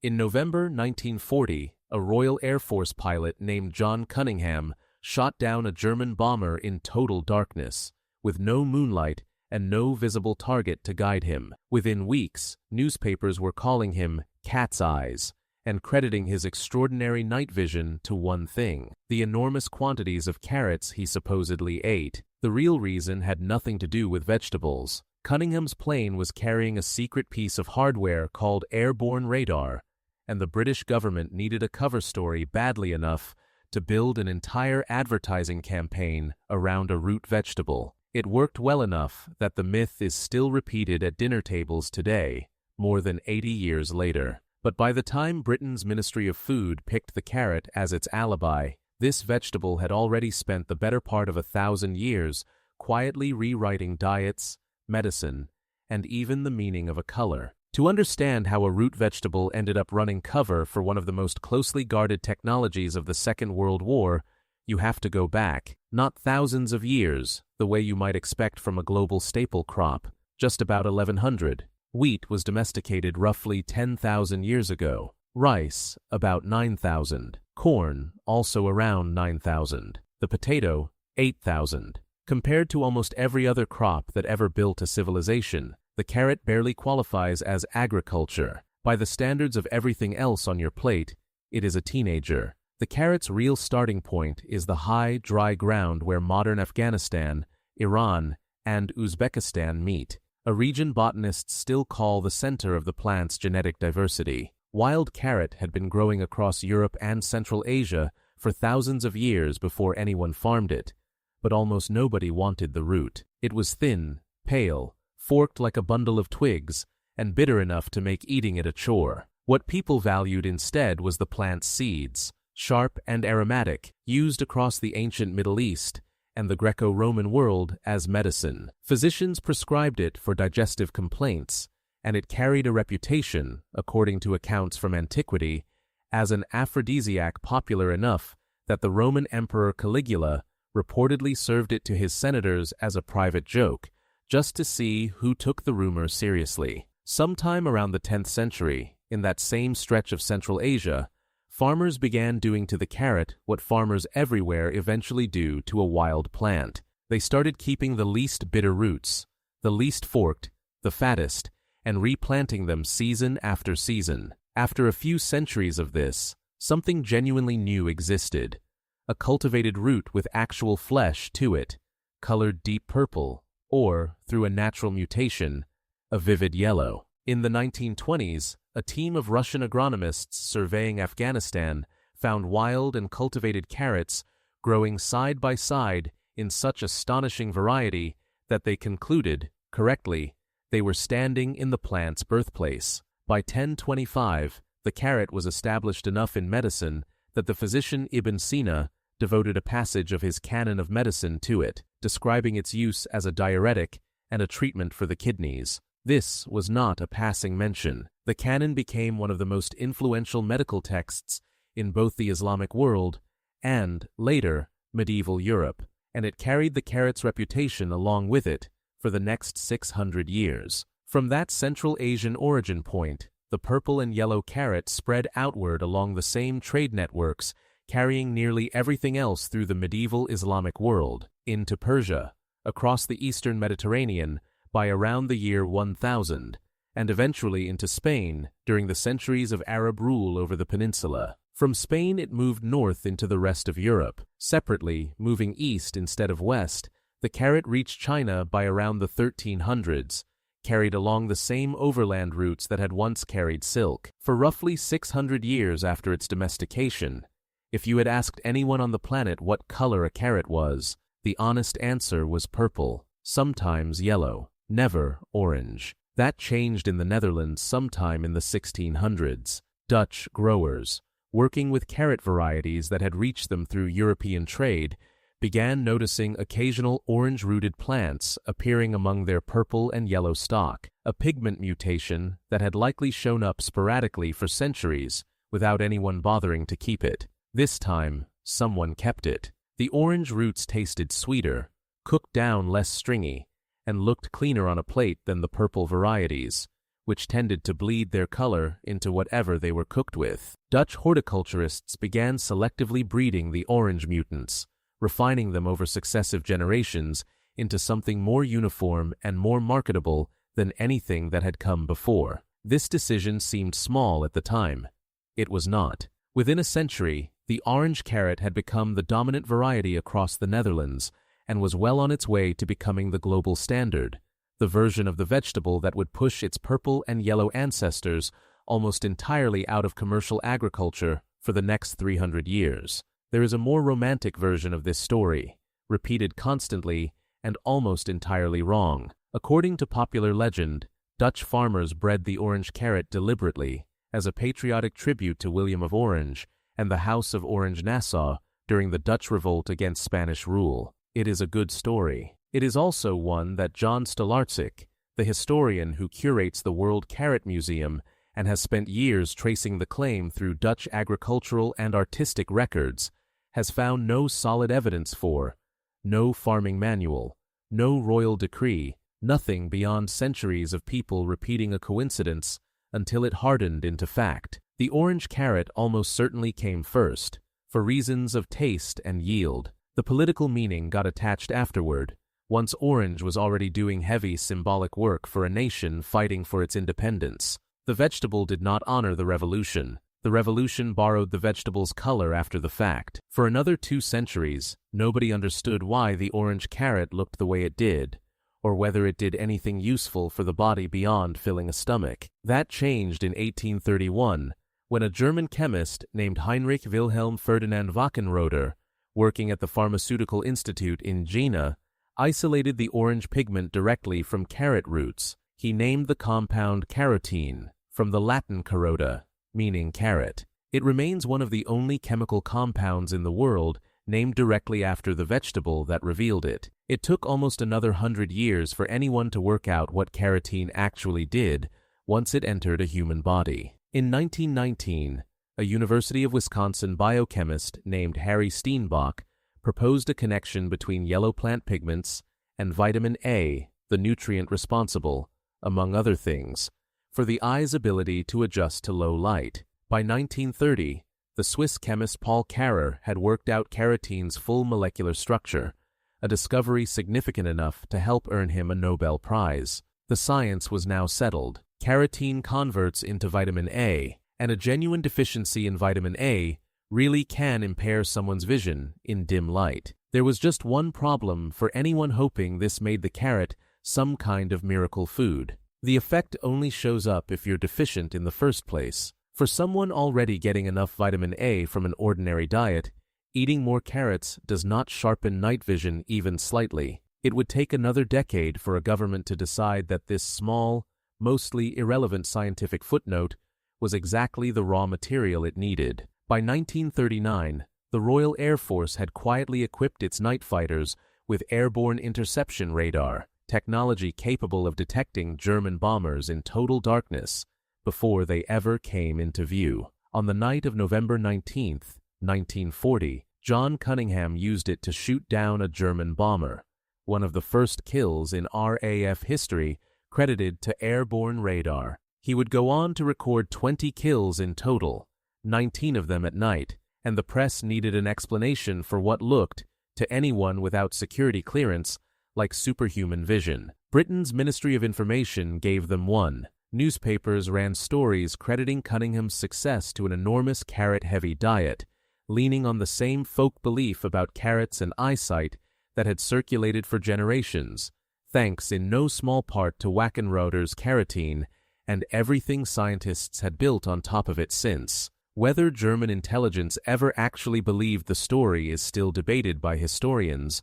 In November 1940, a Royal Air Force pilot named John Cunningham shot down a German bomber in total darkness, with no moonlight and no visible target to guide him. Within weeks, newspapers were calling him Cat's Eyes and crediting his extraordinary night vision to one thing: the enormous quantities of carrots he supposedly ate. The real reason had nothing to do with vegetables. Cunningham's plane was carrying a secret piece of hardware called airborne radar, and the British government needed a cover story badly enough to build an entire advertising campaign around a root vegetable. It worked well enough that the myth is still repeated at dinner tables today, more than 80 years later. But by the time Britain's Ministry of Food picked the carrot as its alibi, this vegetable had already spent the better part of 1,000 years quietly rewriting diets, medicine, and even the meaning of a color. To understand how a root vegetable ended up running cover for one of the most closely guarded technologies of the Second World War, you have to go back, not thousands of years, the way you might expect from a global staple crop, just about 1100. Wheat was domesticated roughly 10,000 years ago. Rice, about 9,000. Corn, also around 9,000. The potato, 8,000. Compared to almost every other crop that ever built a civilization, the carrot barely qualifies as agriculture. By the standards of everything else on your plate, it is a teenager. The carrot's real starting point is the high, dry ground where modern Afghanistan, Iran, and Uzbekistan meet, a region botanists still call the center of the plant's genetic diversity. Wild carrot had been growing across Europe and Central Asia for thousands of years before anyone farmed it, but almost nobody wanted the root. It was thin, pale, forked like a bundle of twigs, and bitter enough to make eating it a chore. What people valued instead was the plant's seeds, sharp and aromatic, used across the ancient Middle East and the Greco-Roman world as medicine. Physicians prescribed it for digestive complaints, and it carried a reputation, according to accounts from antiquity, as an aphrodisiac popular enough that the Roman Emperor Caligula reportedly served it to his senators as a private joke, just to see who took the rumor seriously. Sometime around the 10th century, in that same stretch of Central Asia, farmers began doing to the carrot what farmers everywhere eventually do to a wild plant. They started keeping the least bitter roots, the least forked, the fattest, and replanting them season after season. After a few centuries of this, something genuinely new existed: a cultivated root with actual flesh to it, colored deep purple, or, through a natural mutation, a vivid yellow. In the 1920s, a team of Russian agronomists surveying Afghanistan found wild and cultivated carrots growing side by side in such astonishing variety that they concluded, correctly, they were standing in the plant's birthplace. By 1025, the carrot was established enough in medicine that the physician Ibn Sina devoted a passage of his Canon of Medicine to it, describing its use as a diuretic and a treatment for the kidneys. This was not a passing mention. The Canon became one of the most influential medical texts in both the Islamic world and, later, medieval Europe, and it carried the carrot's reputation along with it for the next 600 years. From that Central Asian origin point, the purple and yellow carrot spread outward along the same trade networks, carrying nearly everything else through the medieval Islamic world, into Persia, across the eastern Mediterranean by around the year 1000, and eventually into Spain during the centuries of Arab rule over the peninsula. From Spain it moved north into the rest of Europe. Separately, moving east instead of west, the carrot reached China by around the 1300s, carried along the same overland routes that had once carried silk. For roughly 600 years after its domestication, if you had asked anyone on the planet what color a carrot was, the honest answer was purple, sometimes yellow, never orange. That changed in the Netherlands sometime in the 1600s. Dutch growers, working with carrot varieties that had reached them through European trade, began noticing occasional orange-rooted plants appearing among their purple and yellow stock, a pigment mutation that had likely shown up sporadically for centuries without anyone bothering to keep it. This time, someone kept it. The orange roots tasted sweeter, cooked down less stringy, and looked cleaner on a plate than the purple varieties, which tended to bleed their color into whatever they were cooked with. Dutch horticulturists began selectively breeding the orange mutants, refining them over successive generations into something more uniform and more marketable than anything that had come before. This decision seemed small at the time. It was not. Within a century, the orange carrot had become the dominant variety across the Netherlands and was well on its way to becoming the global standard, the version of the vegetable that would push its purple and yellow ancestors almost entirely out of commercial agriculture for the next 300 years. There is a more romantic version of this story, repeated constantly and almost entirely wrong. According to popular legend, Dutch farmers bred the orange carrot deliberately as a patriotic tribute to William of Orange and the House of Orange-Nassau during the Dutch revolt against Spanish rule. It is a good story. It is also one that John Stolarczyk, the historian who curates the World Carrot Museum and has spent years tracing the claim through Dutch agricultural and artistic records, has found no solid evidence for, no farming manual, no royal decree, nothing beyond centuries of people repeating a coincidence until it hardened into fact. The orange carrot almost certainly came first, for reasons of taste and yield. The political meaning got attached afterward, once orange was already doing heavy symbolic work for a nation fighting for its independence. The vegetable did not honor the revolution. The revolution borrowed the vegetable's color after the fact. For another 2 centuries, nobody understood why the orange carrot looked the way it did, or whether it did anything useful for the body beyond filling a stomach. That changed in 1831, when a German chemist named Heinrich Wilhelm Ferdinand Wachenroder, working at the Pharmaceutical Institute in Jena, isolated the orange pigment directly from carrot roots. He named the compound carotene, from the Latin carota, meaning carrot. It remains one of the only chemical compounds in the world named directly after the vegetable that revealed it. It took almost another 100 years for anyone to work out what carotene actually did once it entered a human body. In 1919, a University of Wisconsin biochemist named Harry Steenbach proposed a connection between yellow plant pigments and vitamin A, the nutrient responsible, among other things, for the eye's ability to adjust to low light. By 1930, the Swiss chemist Paul Carrer had worked out carotene's full molecular structure, a discovery significant enough to help earn him a Nobel Prize. The science was now settled. Carotene converts into vitamin A, and a genuine deficiency in vitamin A really can impair someone's vision in dim light. There was just one problem for anyone hoping this made the carrot some kind of miracle food. The effect only shows up if you're deficient in the first place. For someone already getting enough vitamin A from an ordinary diet, eating more carrots does not sharpen night vision even slightly. It would take another decade for a government to decide that this small, mostly irrelevant scientific footnote was exactly the raw material it needed. By 1939, the Royal Air Force had quietly equipped its night fighters with airborne interception radar, technology capable of detecting German bombers in total darkness before they ever came into view. On the night of November 19, 1940, John Cunningham used it to shoot down a German bomber, one of the first kills in RAF history credited to airborne radar. He would go on to record 20 kills in total, 19 of them at night, and the press needed an explanation for what looked, to anyone without security clearance, like superhuman vision. Britain's Ministry of Information gave them one. Newspapers ran stories crediting Cunningham's success to an enormous carrot-heavy diet, leaning on the same folk belief about carrots and eyesight that had circulated for generations, thanks in no small part to Wachenroder's carotene and everything scientists had built on top of it since. Whether German intelligence ever actually believed the story is still debated by historians,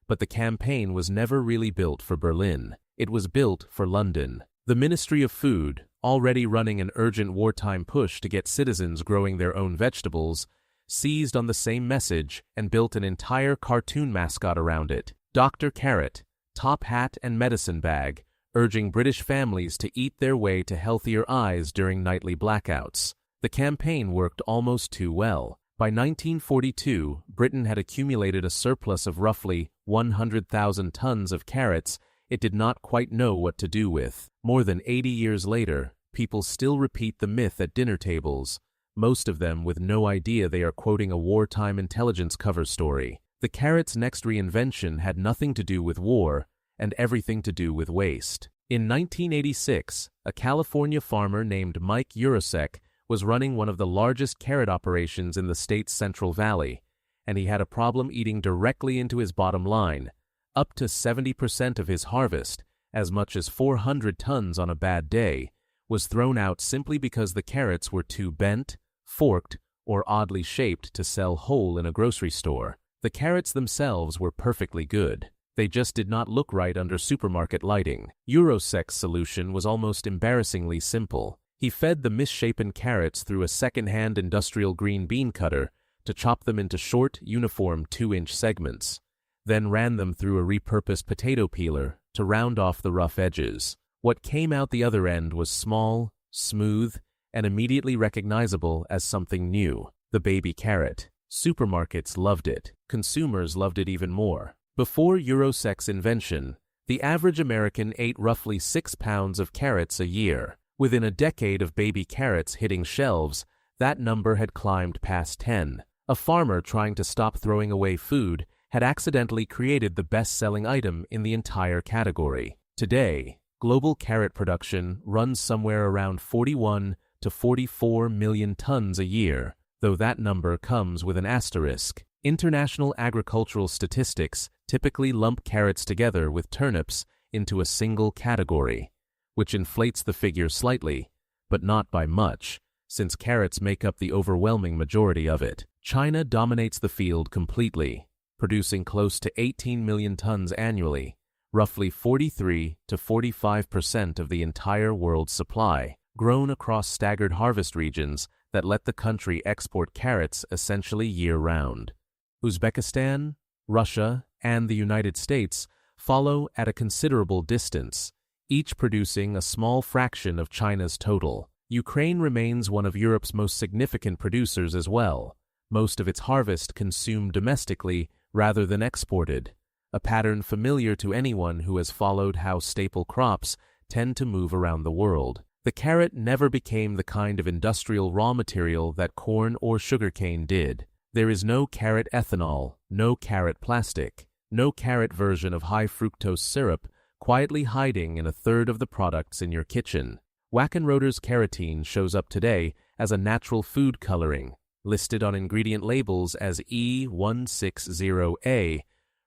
but the campaign was never really built for Berlin. It was built for London. The Ministry of Food, already running an urgent wartime push to get citizens growing their own vegetables, seized on the same message and built an entire cartoon mascot around it, Dr. Carrot, top hat and medicine bag, urging British families to eat their way to healthier eyes during nightly blackouts. The campaign worked almost too well. By 1942, Britain had accumulated a surplus of roughly 100,000 tons of carrots it did not quite know what to do with. More than 80 years later, people still repeat the myth at dinner tables, most of them with no idea they are quoting a wartime intelligence cover story. The carrot's next reinvention had nothing to do with war and everything to do with waste. In 1986, a California farmer named Mike Urosek was running one of the largest carrot operations in the state's Central Valley, and he had a problem eating directly into his bottom line. Up to 70% of his harvest, as much as 400 tons on a bad day, was thrown out simply because the carrots were too bent, forked, or oddly shaped to sell whole in a grocery store. The carrots themselves were perfectly good. They just did not look right under supermarket lighting. Urosek's solution was almost embarrassingly simple. He fed the misshapen carrots through a second-hand industrial green bean cutter to chop them into short, uniform 2-inch segments, then ran them through a repurposed potato peeler to round off the rough edges. What came out the other end was small, smooth, and immediately recognizable as something new: the baby carrot. Supermarkets loved it. Consumers loved it even more. Before Urosek's invention, the average American ate roughly 6 pounds of carrots a year. Within a decade of baby carrots hitting shelves, that number had climbed past 10. A farmer trying to stop throwing away food had accidentally created the best-selling item in the entire category. Today, global carrot production runs somewhere around 41 to 44 million tons a year, though that number comes with an asterisk. International agricultural statistics typically lump carrots together with turnips into a single category, which inflates the figure slightly, but not by much, since carrots make up the overwhelming majority of it. China dominates the field completely, producing close to 18 million tons annually, roughly 43 to 45% of the entire world's supply, grown across staggered harvest regions that let the country export carrots essentially year-round. Uzbekistan, Russia, and the United States follow at a considerable distance, each producing a small fraction of China's total. Ukraine remains one of Europe's most significant producers as well, most of its harvest consumed domestically rather than exported, a pattern familiar to anyone who has followed how staple crops tend to move around the world. The carrot never became the kind of industrial raw material that corn or sugarcane did. There is no carrot ethanol, no carrot plastic, no carrot version of high-fructose syrup quietly hiding in a third of the products in your kitchen. Wackenroder's carotene shows up today as a natural food coloring, listed on ingredient labels as E160A,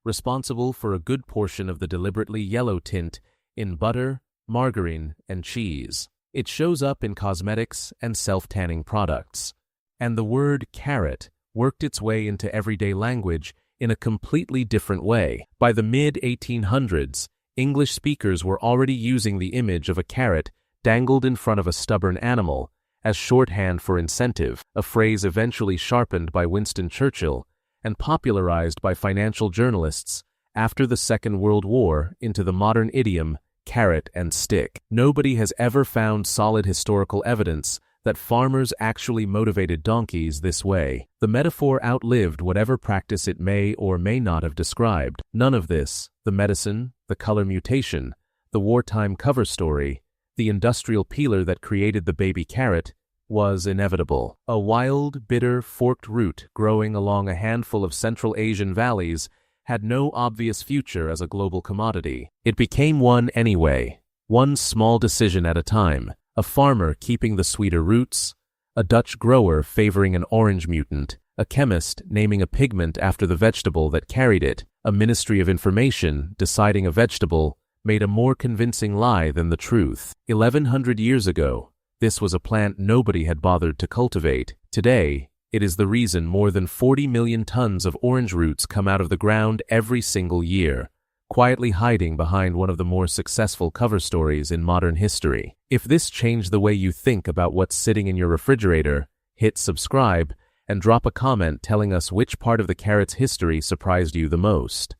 responsible for a good portion of the deliberately yellow tint in butter, margarine, and cheese. It shows up in cosmetics and self-tanning products. And the word carrot worked its way into everyday language in a completely different way. By the mid-1800s, English speakers were already using the image of a carrot dangled in front of a stubborn animal as shorthand for incentive, a phrase eventually sharpened by Winston Churchill and popularized by financial journalists after the Second World War into the modern idiom carrot and stick. Nobody has ever found solid historical evidence that farmers actually motivated donkeys this way. The metaphor outlived whatever practice it may or may not have described. None of this, the medicine, the color mutation, the wartime cover story, the industrial peeler that created the baby carrot, was inevitable. A wild, bitter, forked root growing along a handful of Central Asian valleys had no obvious future as a global commodity. It became one anyway, one small decision at a time. A farmer keeping the sweeter roots, a Dutch grower favoring an orange mutant, a chemist naming a pigment after the vegetable that carried it, a Ministry of Information deciding a vegetable made a more convincing lie than the truth. 1100 years ago, this was a plant nobody had bothered to cultivate. Today, it is the reason more than 40 million tons of orange roots come out of the ground every single year, quietly hiding behind one of the more successful cover stories in modern history. If this changed the way you think about what's sitting in your refrigerator, hit subscribe and drop a comment telling us which part of the carrot's history surprised you the most.